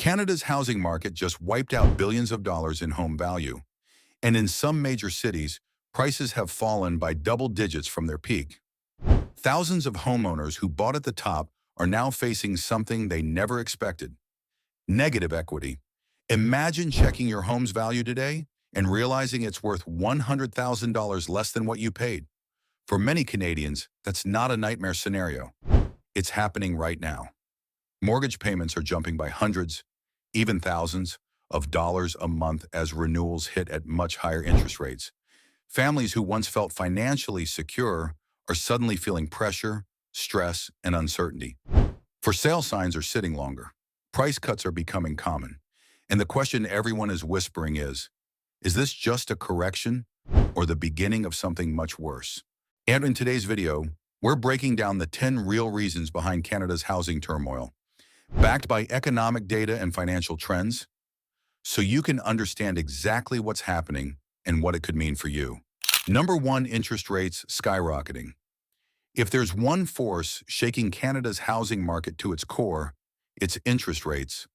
Canada's housing market just wiped out billions of dollars in home value, and in some major cities, prices have fallen by double digits from their peak. Thousands of homeowners who bought at the top are now facing something they never expected: negative equity. Imagine checking your home's value today and realizing it's worth $100,000 less than what you paid. For many Canadians, that's not a nightmare scenario. It's happening right now. Mortgage payments are jumping by hundreds, even thousands, of dollars a month as renewals hit at much higher interest rates. Families who once felt financially secure are suddenly feeling pressure, stress, and uncertainty. For sale signs are sitting longer. Price cuts are becoming common. And the question everyone is whispering is this just a correction or the beginning of something much worse? And in today's video, we're breaking down the 10 real reasons behind Canada's housing turmoil, backed by economic data and financial trends, so you can understand exactly what's happening and what it could mean for you. Number one, interest rates skyrocketing. If there's one force shaking Canada's housing market to its core, it's interest rates.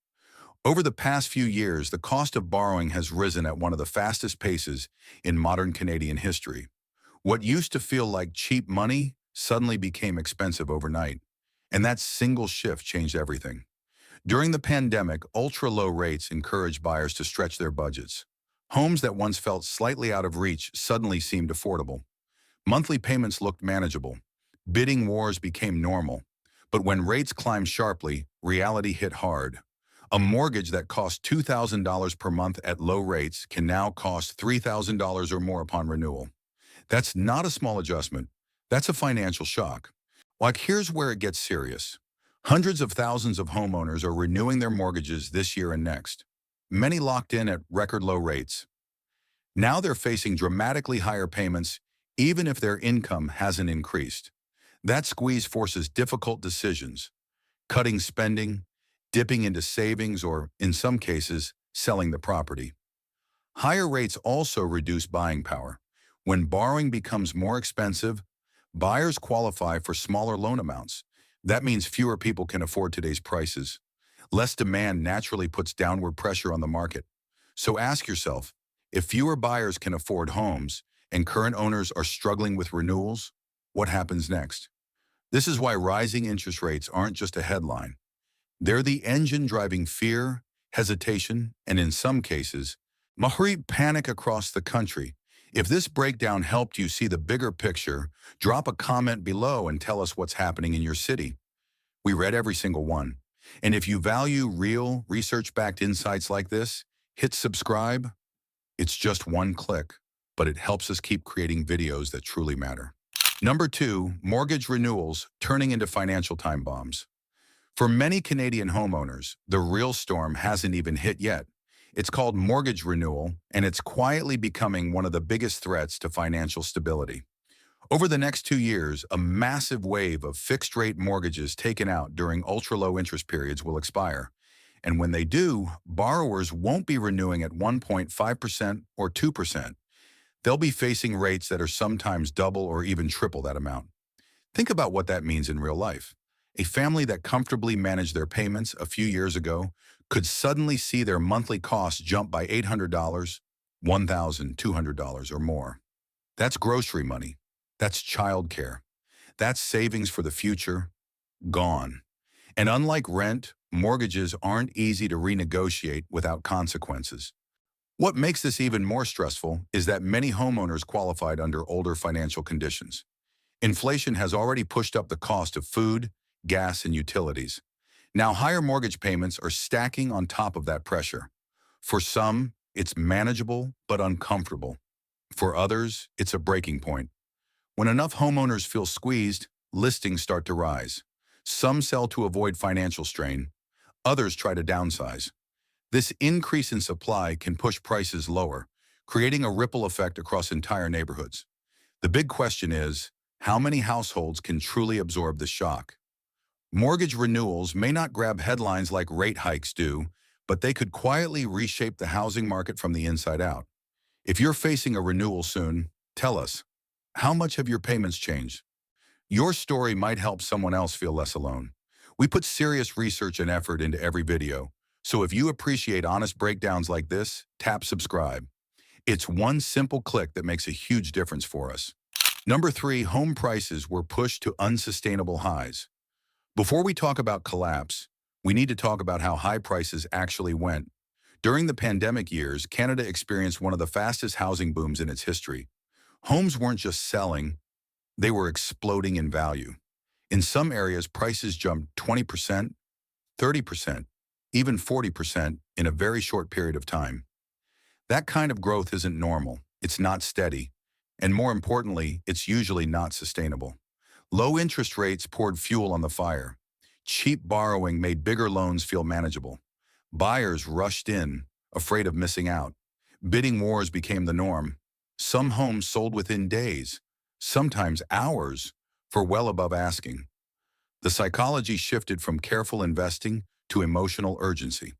Over the past few years, the cost of borrowing has risen at one of the fastest paces in modern Canadian history. What used to feel like cheap money suddenly became expensive overnight, and that single shift changed everything. During the pandemic, ultra-low rates encouraged buyers to stretch their budgets. Homes that once felt slightly out of reach suddenly seemed affordable. Monthly payments looked manageable. Bidding wars became normal. But when rates climbed sharply, reality hit hard. A mortgage that cost $2,000 per month at low rates can now cost $3,000 or more upon renewal. That's not a small adjustment. That's a financial shock. Like, here's where it gets serious. Hundreds of thousands of homeowners are renewing their mortgages this year and next, many locked in at record low rates. Now they're facing dramatically higher payments, even if their income hasn't increased. That squeeze forces difficult decisions: cutting spending, dipping into savings, or, in some cases, selling the property. Higher rates also reduce buying power. When borrowing becomes more expensive, buyers qualify for smaller loan amounts. That means fewer people can afford today's prices. Less demand naturally puts downward pressure on the market. So ask yourself, if fewer buyers can afford homes and current owners are struggling with renewals, what happens next? This is why rising interest rates aren't just a headline. They're the engine driving fear, hesitation, and in some cases, panic across the country. If this breakdown helped you see the bigger picture, drop a comment below and tell us what's happening in your city. We read every single one. And if you value real, research-backed insights like this, hit subscribe. It's just one click, but it helps us keep creating videos that truly matter. Number two, mortgage renewals turning into financial time bombs. For many Canadian homeowners, the real storm hasn't even hit yet. It's called mortgage renewal, and it's quietly becoming one of the biggest threats to financial stability. Over the next 2 years, a massive wave of fixed-rate mortgages taken out during ultra-low interest periods will expire. And when they do, borrowers won't be renewing at 1.5% or 2%. They'll be facing rates that are sometimes double or even triple that amount. Think about what that means in real life. A family that comfortably managed their payments a few years ago could suddenly see their monthly costs jump by $800, $1,200 or more. That's grocery money. That's childcare. That's savings for the future, gone. And unlike rent, mortgages aren't easy to renegotiate without consequences. What makes this even more stressful is that many homeowners qualified under older financial conditions. Inflation has already pushed up the cost of food, gas, and utilities. Now, higher mortgage payments are stacking on top of that pressure. For some, it's manageable but uncomfortable. For others, it's a breaking point. When enough homeowners feel squeezed, listings start to rise. Some sell to avoid financial strain. Others try to downsize. This increase in supply can push prices lower, creating a ripple effect across entire neighborhoods. The big question is, how many households can truly absorb the shock? Mortgage renewals may not grab headlines like rate hikes do, but they could quietly reshape the housing market from the inside out. If you're facing a renewal soon, tell us, how much have your payments changed? Your story might help someone else feel less alone. We put serious research and effort into every video. So if you appreciate honest breakdowns like this, tap subscribe. It's one simple click that makes a huge difference for us. Number 3, home prices were pushed to unsustainable highs. Before we talk about collapse, we need to talk about how high prices actually went. During the pandemic years, Canada experienced one of the fastest housing booms in its history. Homes weren't just selling, they were exploding in value. In some areas, prices jumped 20%, 30%, even 40% in a very short period of time. That kind of growth isn't normal, it's not steady, and more importantly, it's usually not sustainable. Low interest rates poured fuel on the fire. Cheap borrowing made bigger loans feel manageable. Buyers rushed in, afraid of missing out. Bidding wars became the norm. Some homes sold within days, sometimes hours, for well above asking. The psychology shifted from careful investing to emotional urgency.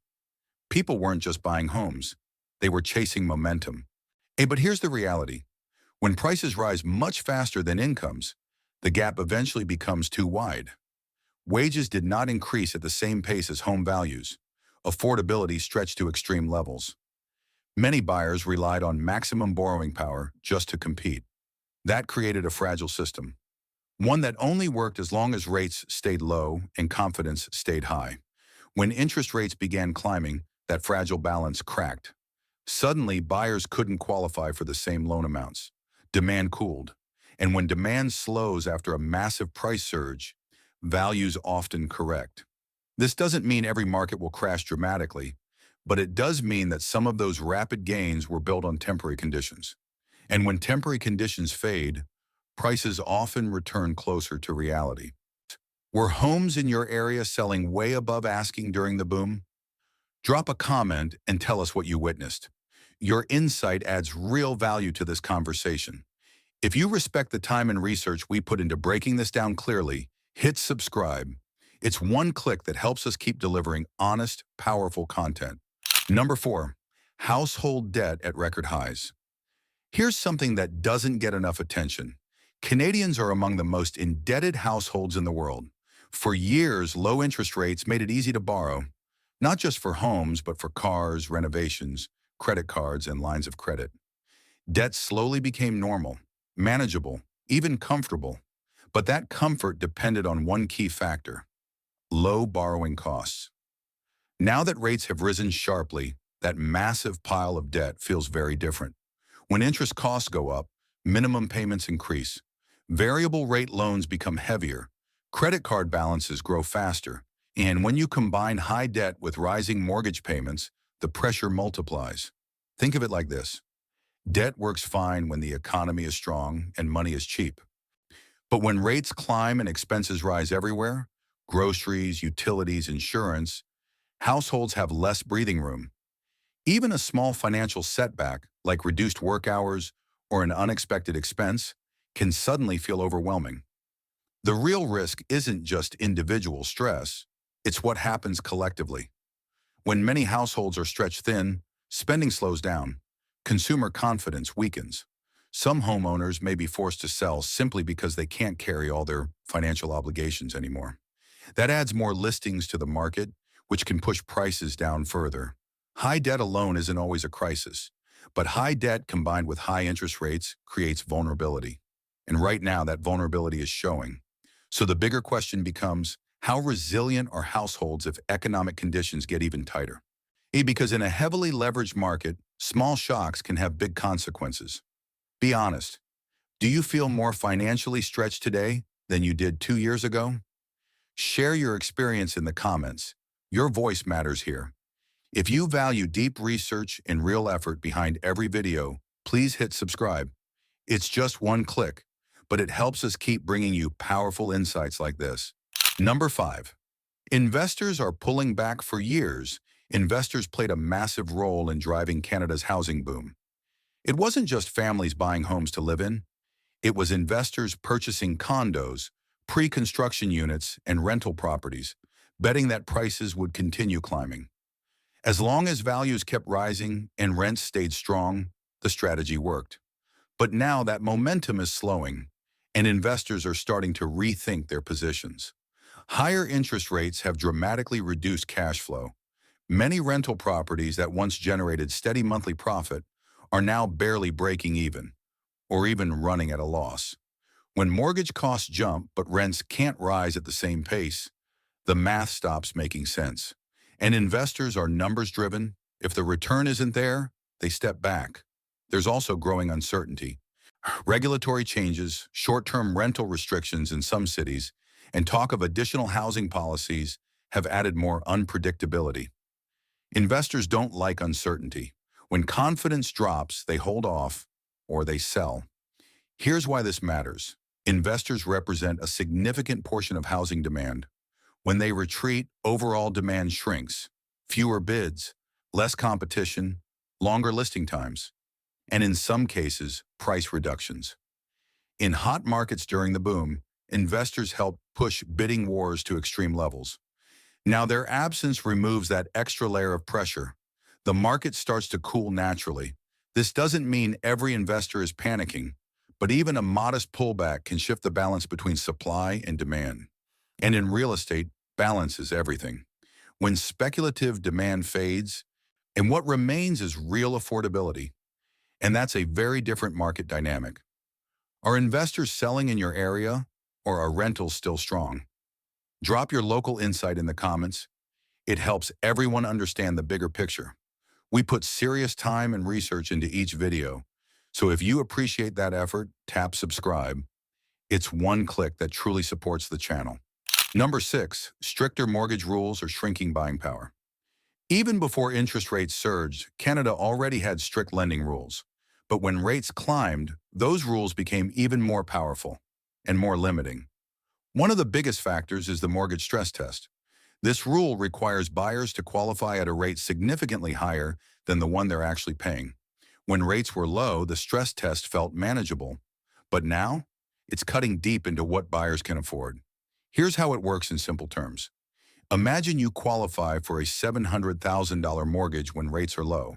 People weren't just buying homes, they were chasing momentum. But here's the reality. When prices rise much faster than incomes, the gap eventually becomes too wide. Wages did not increase at the same pace as home values. Affordability stretched to extreme levels. Many buyers relied on maximum borrowing power just to compete. That created a fragile system, one that only worked as long as rates stayed low and confidence stayed high. When interest rates began climbing, that fragile balance cracked. Suddenly, buyers couldn't qualify for the same loan amounts. Demand cooled. And when demand slows after a massive price surge, values often correct. This doesn't mean every market will crash dramatically, but it does mean that some of those rapid gains were built on temporary conditions. And when temporary conditions fade, prices often return closer to reality. Were homes in your area selling way above asking during the boom? Drop a comment and tell us what you witnessed. Your insight adds real value to this conversation. If you respect the time and research we put into breaking this down clearly, hit subscribe. It's one click that helps us keep delivering honest, powerful content. Number 4, household debt at record highs. Here's something that doesn't get enough attention. Canadians are among the most indebted households in the world. For years, low interest rates made it easy to borrow, not just for homes, but for cars, renovations, credit cards, and lines of credit. Debt slowly became normal, manageable, even comfortable. But that comfort depended on one key factor: low borrowing costs. Now that rates have risen sharply, that massive pile of debt feels very different. When interest costs go up, minimum payments increase. Variable rate loans become heavier. Credit card balances grow faster. And when you combine high debt with rising mortgage payments, the pressure multiplies. Think of it like this. Debt works fine when the economy is strong and money is cheap. But when rates climb and expenses rise everywhere, groceries, utilities, insurance, households have less breathing room. Even a small financial setback, like reduced work hours or an unexpected expense, can suddenly feel overwhelming. The real risk isn't just individual stress, it's what happens collectively. When many households are stretched thin, spending slows down, consumer confidence weakens. Some homeowners may be forced to sell simply because they can't carry all their financial obligations anymore. That adds more listings to the market, which can push prices down further. High debt alone isn't always a crisis, but high debt combined with high interest rates creates vulnerability. And right now, that vulnerability is showing. So the bigger question becomes, how resilient are households if economic conditions get even tighter? Because in a heavily leveraged market, small shocks can have big consequences. Be honest. Do you feel more financially stretched today than you did 2 years ago? Share your experience in the comments. Your voice matters here. If you value deep research and real effort behind every video, please hit subscribe. It's just one click, but it helps us keep bringing you powerful insights like this. Number 5. Investors are pulling back. For years, investors played a massive role in driving Canada's housing boom. It wasn't just families buying homes to live in. It was investors purchasing condos, pre-construction units, and rental properties, betting that prices would continue climbing. As long as values kept rising and rents stayed strong, the strategy worked. But now that momentum is slowing, and investors are starting to rethink their positions. Higher interest rates have dramatically reduced cash flow. Many rental properties that once generated steady monthly profit are now barely breaking even, or even running at a loss. When mortgage costs jump but rents can't rise at the same pace, the math stops making sense. And investors are numbers-driven. If the return isn't there, they step back. There's also growing uncertainty. Regulatory changes, short-term rental restrictions in some cities, and talk of additional housing policies have added more unpredictability. Investors don't like uncertainty. When confidence drops, they hold off or they sell. Here's why this matters. Investors represent a significant portion of housing demand. When they retreat, overall demand shrinks. Fewer bids, less competition, longer listing times, and in some cases, price reductions. In hot markets during the boom, investors help push bidding wars to extreme levels. Now, their absence removes that extra layer of pressure. The market starts to cool naturally. This doesn't mean every investor is panicking, but even a modest pullback can shift the balance between supply and demand. And in real estate, balance is everything. When speculative demand fades, and what remains is real affordability. And that's a very different market dynamic. Are investors selling in your area, or are rentals still strong? Drop your local insight in the comments. It helps everyone understand the bigger picture. We put serious time and research into each video, so if you appreciate that effort, tap subscribe. It's one click that truly supports the channel. Number 6, stricter mortgage rules or shrinking buying power. Even before interest rates surged, Canada already had strict lending rules. But when rates climbed, those rules became even more powerful and more limiting. One of the biggest factors is the mortgage stress test. This rule requires buyers to qualify at a rate significantly higher than the one they're actually paying. When rates were low, the stress test felt manageable. But now, it's cutting deep into what buyers can afford. Here's how it works in simple terms. Imagine you qualify for a $700,000 mortgage when rates are low.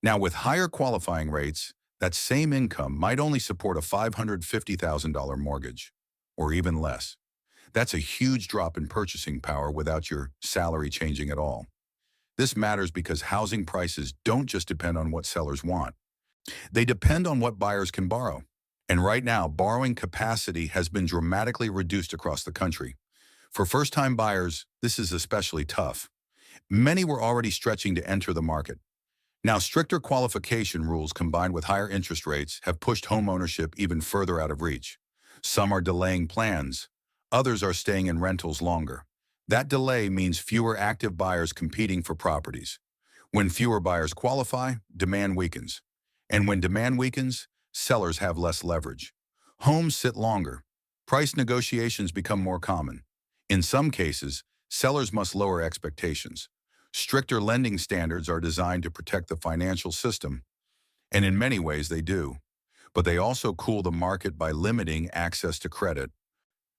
Now, with higher qualifying rates, that same income might only support a $550,000 mortgage, or even less. That's a huge drop in purchasing power without your salary changing at all. This matters because housing prices don't just depend on what sellers want. They depend on what buyers can borrow. And right now, borrowing capacity has been dramatically reduced across the country. For first-time buyers, this is especially tough. Many were already stretching to enter the market. Now, stricter qualification rules combined with higher interest rates have pushed homeownership even further out of reach. Some are delaying plans. Others are staying in rentals longer. That delay means fewer active buyers competing for properties. When fewer buyers qualify, demand weakens. And when demand weakens, sellers have less leverage. Homes sit longer. Price negotiations become more common. In some cases, sellers must lower expectations. Stricter lending standards are designed to protect the financial system, and in many ways they do. But they also cool the market by limiting access to credit.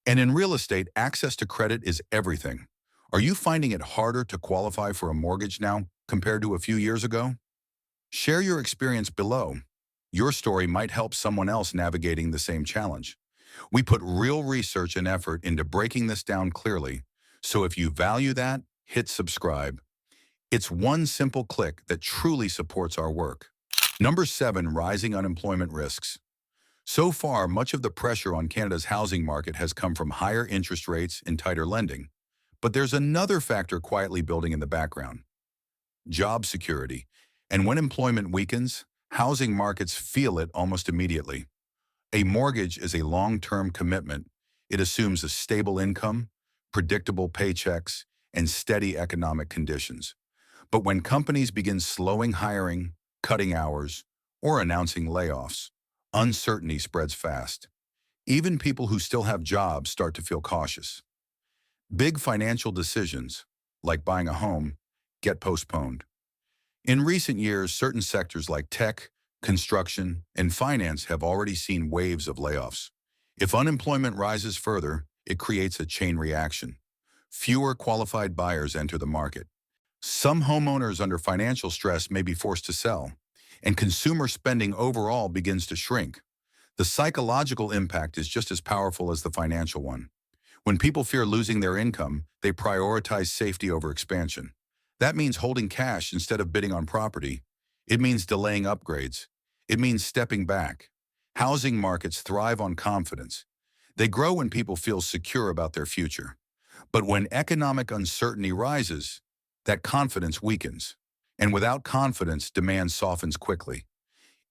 And in real estate, access to credit is everything. Are you finding it harder to qualify for a mortgage now compared to a few years ago? Share your experience below. Your story might help someone else navigating the same challenge. We put real research and effort into breaking this down clearly, so if you value that, hit subscribe. It's one simple click that truly supports our work. Number 7, rising unemployment risks. So far, much of the pressure on Canada's housing market has come from higher interest rates and tighter lending. But there's another factor quietly building in the background: job security. And when employment weakens, housing markets feel it almost immediately. A mortgage is a long-term commitment. It assumes a stable income, predictable paychecks, and steady economic conditions. But when companies begin slowing hiring, cutting hours, or announcing layoffs, uncertainty spreads fast. Even people who still have jobs start to feel cautious. Big financial decisions, like buying a home, get postponed. In recent years, certain sectors like tech, construction, and finance have already seen waves of layoffs. If unemployment rises further, it creates a chain reaction. Fewer qualified buyers enter the market. Some homeowners under financial stress may be forced to sell, and consumer spending overall begins to shrink. The psychological impact is just as powerful as the financial one. When people fear losing their income, they prioritize safety over expansion. That means holding cash instead of bidding on property. It means delaying upgrades. It means stepping back. Housing markets thrive on confidence. They grow when people feel secure about their future. But when economic uncertainty rises, that confidence weakens. And without confidence, demand softens quickly.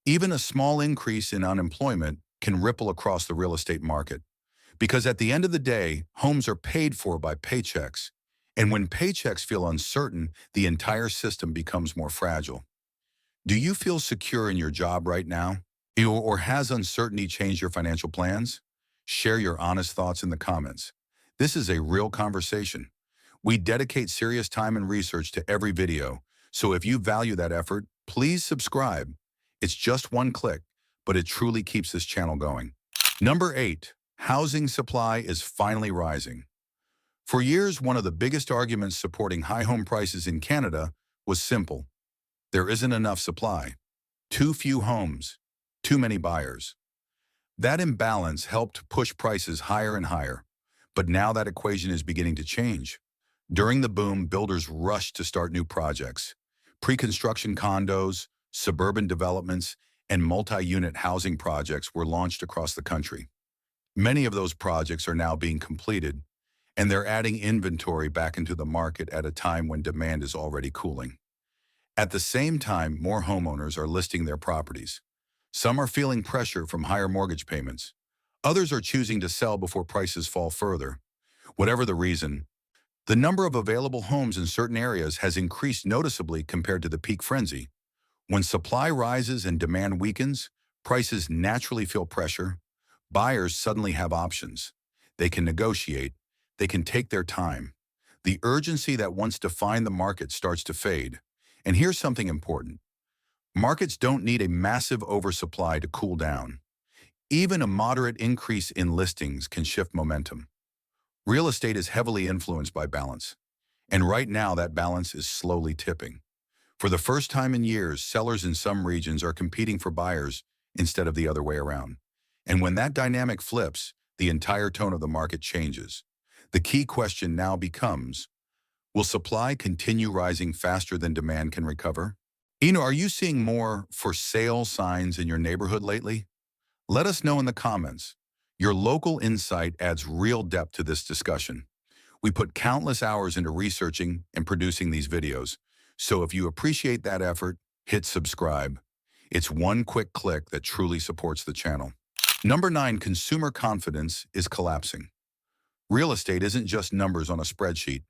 Even a small increase in unemployment can ripple across the real estate market. Because at the end of the day, homes are paid for by paychecks. And when paychecks feel uncertain, the entire system becomes more fragile. Do you feel secure in your job right now? Or has uncertainty changed your financial plans? Share your honest thoughts in the comments. This is a real conversation. We dedicate serious time and research to every video, so if you value that effort, please subscribe. It's just one click, but it truly keeps this channel going. Number 8. Housing supply is finally rising. For years, one of the biggest arguments supporting high home prices in Canada was simple. There isn't enough supply. Too few homes. Too many buyers. That imbalance helped push prices higher and higher. But now that equation is beginning to change. During the boom, builders rushed to start new projects. Pre-construction condos, suburban developments, and multi-unit housing projects were launched across the country. Many of those projects are now being completed, and they're adding inventory back into the market at a time when demand is already cooling. At the same time, more homeowners are listing their properties. Some are feeling pressure from higher mortgage payments. Others are choosing to sell before prices fall further. Whatever the reason, the number of available homes in certain areas has increased noticeably compared to the peak frenzy. When supply rises and demand weakens, prices naturally feel pressure. Buyers suddenly have options. They can negotiate. They can take their time. The urgency that once defined the market starts to fade. And here's something important. Markets don't need a massive oversupply to cool down. Even a moderate increase in listings can shift momentum. Real estate is heavily influenced by balance, and right now that balance is slowly tipping. For the first time in years, sellers in some regions are competing for buyers instead of the other way around. And when that dynamic flips, the entire tone of the market changes. The key question now becomes, will supply continue rising faster than demand can recover? Are you seeing more for sale signs in your neighborhood lately? Let us know in the comments. Your local insight adds real depth to this discussion. We put countless hours into researching and producing these videos, so if you appreciate that effort, hit subscribe. It's one quick click that truly supports the channel. Number 9, consumer confidence is collapsing. Real estate isn't just numbers on a spreadsheet,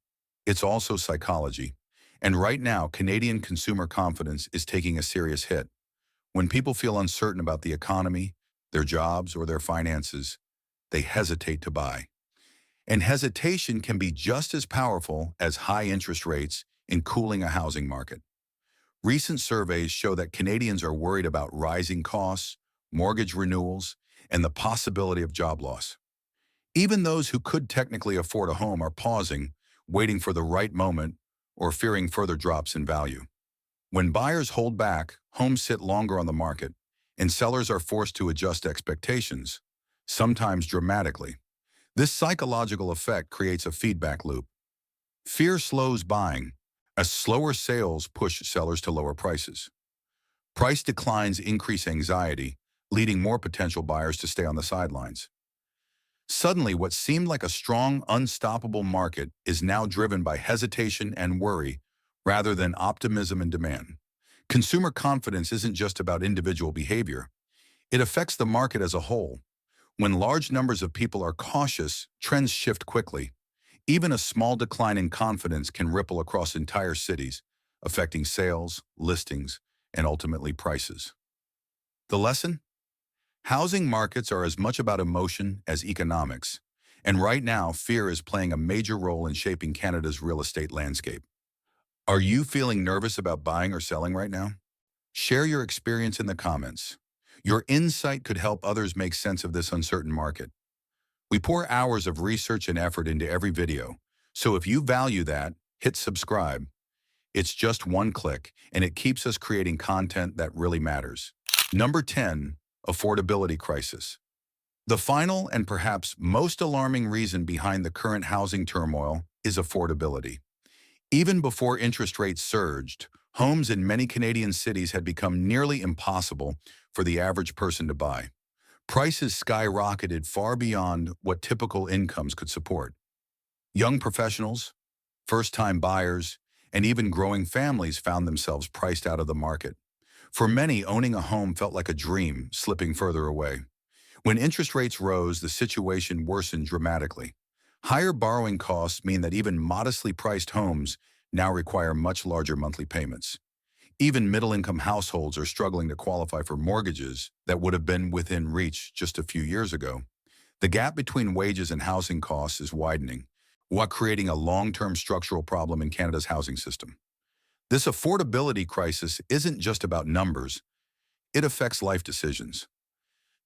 it's also psychology. And right now, Canadian consumer confidence is taking a serious hit. When people feel uncertain about the economy, their jobs, or their finances, they hesitate to buy. And hesitation can be just as powerful as high interest rates in cooling a housing market. Recent surveys show that Canadians are worried about rising costs, mortgage renewals, and the possibility of job loss. Even those who could technically afford a home are pausing, waiting for the right moment, or fearing further drops in value. When buyers hold back, homes sit longer on the market, and sellers are forced to adjust expectations, sometimes dramatically. This psychological effect creates a feedback loop. Fear slows buying, as slower sales push sellers to lower prices. Price declines increase anxiety, leading more potential buyers to stay on the sidelines. Suddenly, what seemed like a strong, unstoppable market is now driven by hesitation and worry rather than optimism and demand. Consumer confidence isn't just about individual behavior. It affects the market as a whole. When large numbers of people are cautious, trends shift quickly. Even a small decline in confidence can ripple across entire cities, affecting sales, listings, and ultimately prices. The lesson? Housing markets are as much about emotion as economics, and right now, fear is playing a major role in shaping Canada's real estate landscape. Are you feeling nervous about buying or selling right now? Share your experience in the comments. Your insight could help others make sense of this uncertain market. We pour hours of research and effort into every video, so if you value that, hit subscribe. It's just one click, and it keeps us creating content that really matters. Number 10, affordability crisis. The final and perhaps most alarming reason behind the current housing turmoil is affordability. Even before interest rates surged, homes in many Canadian cities had become nearly impossible for the average person to buy. Prices skyrocketed far beyond what typical incomes could support. Young professionals, first-time buyers, and even growing families found themselves priced out of the market. For many, owning a home felt like a dream slipping further away. When interest rates rose, the situation worsened dramatically. Higher borrowing costs mean that even modestly priced homes now require much larger monthly payments. Even middle-income households are struggling to qualify for mortgages that would have been within reach just a few years ago. The gap between wages and housing costs is widening, while creating a long-term structural problem in Canada's housing system. This affordability crisis isn't just about numbers, it affects life decisions.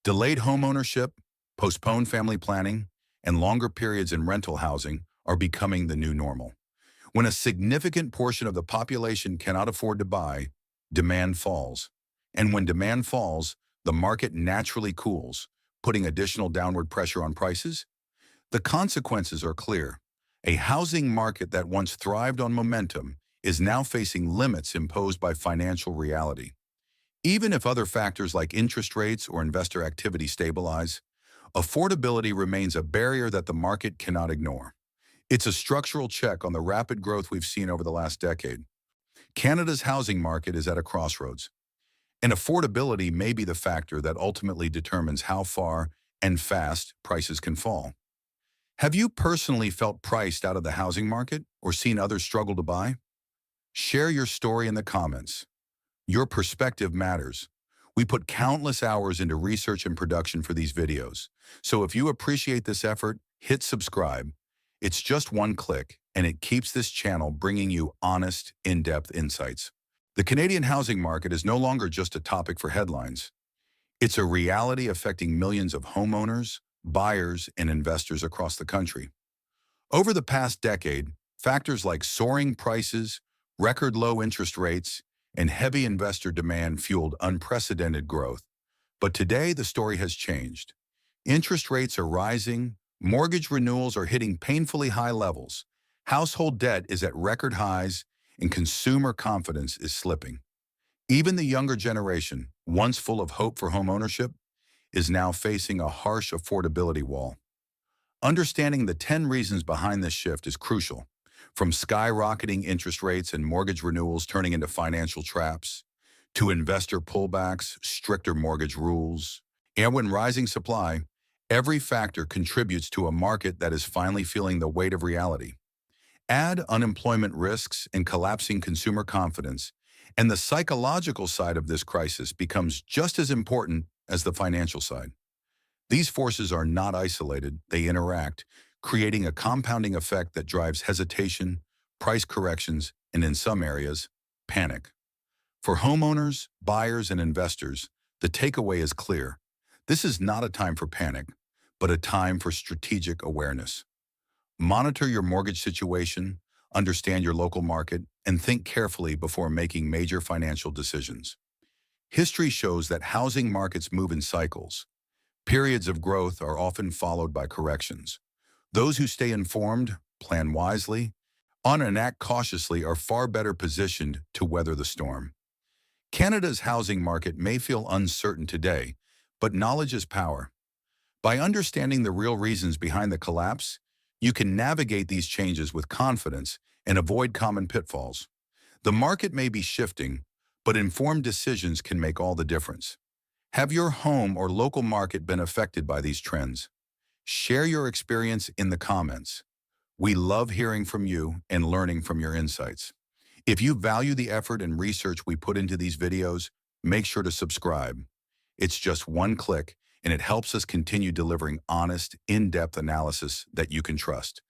Delayed homeownership, postponed family planning, and longer periods in rental housing are becoming the new normal. When a significant portion of the population cannot afford to buy, demand falls. And when demand falls, the market naturally cools, putting additional downward pressure on prices. The consequences are clear. A housing market that once thrived on momentum is now facing limits imposed by financial reality. Even if other factors like interest rates or investor activity stabilize, affordability remains a barrier that the market cannot ignore. It's a structural check on the rapid growth we've seen over the last decade. Canada's housing market is at a crossroads, and affordability may be the factor that ultimately determines how far and fast prices can fall. Have you personally felt priced out of the housing market or seen others struggle to buy? Share your story in the comments. Your perspective matters. We put countless hours into research and production for these videos. So if you appreciate this effort, hit subscribe. It's just one click, and it keeps this channel bringing you honest, in-depth insights. The Canadian housing market is no longer just a topic for headlines. It's a reality affecting millions of homeowners, buyers, and investors across the country. Over the past decade, factors like soaring prices, record low interest rates, and heavy investor demand fueled unprecedented growth. But today, the story has changed. Interest rates are rising, mortgage renewals are hitting painfully high levels, household debt is at record highs, and consumer confidence is slipping. Even the younger generation, once full of hope for home ownership, is now facing a harsh affordability wall. Understanding the 10 reasons behind this shift is crucial. From skyrocketing interest rates and mortgage renewals turning into financial traps, to investor pullbacks, stricter mortgage rules, and when rising supply, every factor contributes to a market that is finally feeling the weight of reality. Add unemployment risks and collapsing consumer confidence, and the psychological side of this crisis becomes just as important as the financial side. These forces are not isolated, they interact, creating a compounding effect that drives hesitation, price corrections, and in some areas, panic. For homeowners, buyers, and investors, the takeaway is clear. This is not a time for panic, but a time for strategic awareness. Monitor your mortgage situation, understand your local market, and think carefully before making major financial decisions. History shows that housing markets move in cycles. Periods of growth are often followed by corrections. Those who stay informed, plan wisely, and act cautiously are far better positioned to weather the storm. Canada's housing market may feel uncertain today, but knowledge is power. By understanding the real reasons behind the collapse, you can navigate these changes with confidence and avoid common pitfalls. The market may be shifting, but informed decisions can make all the difference. Have your home or local market been affected by these trends? Share your experience in the comments. We love hearing from you and learning from your insights. If you value the effort and research we put into these videos, make sure to subscribe. It's just one click, and it helps us continue delivering honest, in-depth analysis that you can trust.